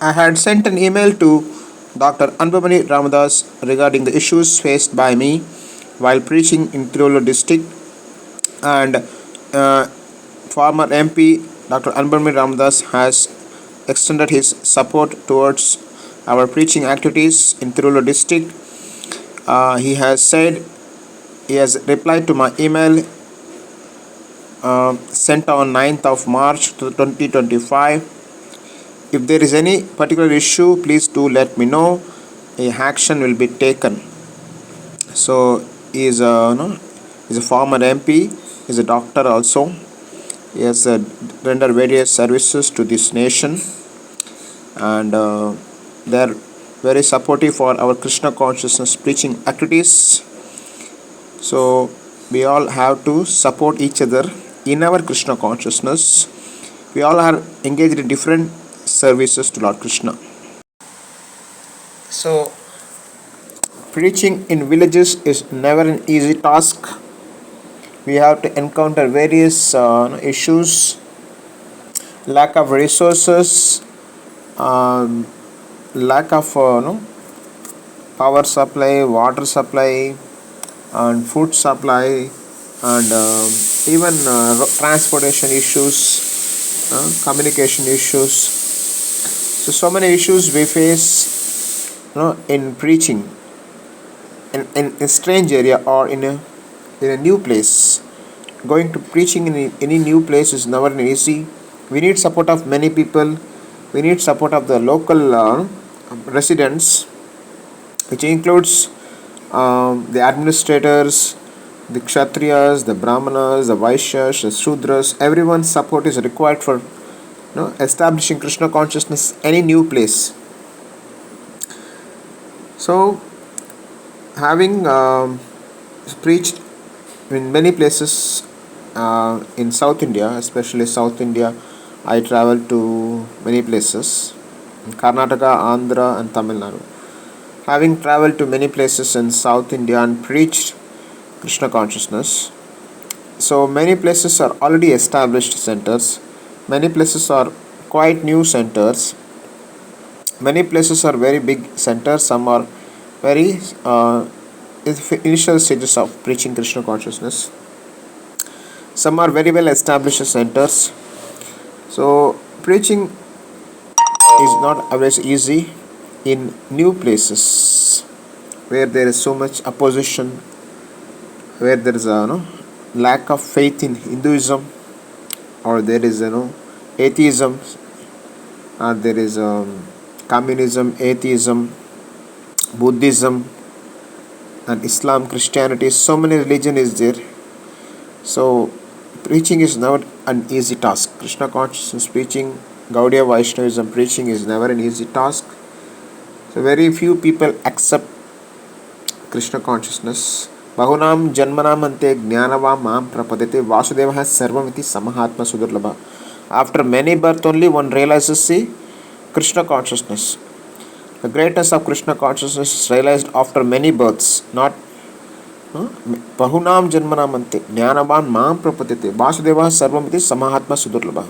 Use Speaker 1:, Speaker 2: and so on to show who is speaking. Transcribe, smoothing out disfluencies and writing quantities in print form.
Speaker 1: I had sent an email to Dr. Anbamani Ramadas regarding the issues faced by me while preaching in Tirolo district, and uh, former MP Dr. Anbamani Ramadas has extended his support towards our preaching activities in Tirolo district. He has said he has replied to my email sent on 9th of March 2025. If there is any particular issue, please do let me know. A action will be taken. So he is a no, he's a former MP. He's a doctor also. He has rendered various services to this nation, and they are very supportive for our Krishna consciousness preaching activities. So we all have to support each other in our Krishna consciousness. We all are engaged in different services to Lord Krishna. So preaching in villages is never an easy task. We have to encounter various issues, lack of resources, um, lack of power supply, water supply, and food supply, and even transportation issues, communication issues. So many issues we face, in preaching in a strange area or in a new place. Going to preaching in any new place is never easy. We need support of many people. We need support of the local residents, which includes the administrators, the kshatriyas, the brahmanas, the vaishyas, the shudras. Everyone's support is required for establishing Krishna consciousness any new place. So having preached in many places in South India, especially South India, I traveled to many places in Karnataka, Andhra, and Tamil Nadu. Having traveled to many places in South India and preached Krishna consciousness, so many places are already established centers, many places are quite new centers, many places are very big centers, some are very initial stages of preaching Krishna consciousness. Some are very well established centers. So preaching is not always easy in new places where there is so much opposition, where there is a lack of faith in Hinduism, or there is atheism, or there is communism, atheism, Buddhism, and Islam, Christianity. So many religion is there. So preaching is never an easy task. Krishna consciousness preaching, Gaudiya Vaishnavism preaching is never an easy task. So very few people accept Krishna consciousness. Bahunam janmanam ante jnanavam mam prapadete vasudevah sarvamiti samahatma sudurlabha. After many births only one realizes the Krishna consciousness. The greatness of Krishna consciousness is realized after many births, not Bahunam janmanam ante jnanavan mam prapadete vasudevah sarvamiti samahatma sudurlabha.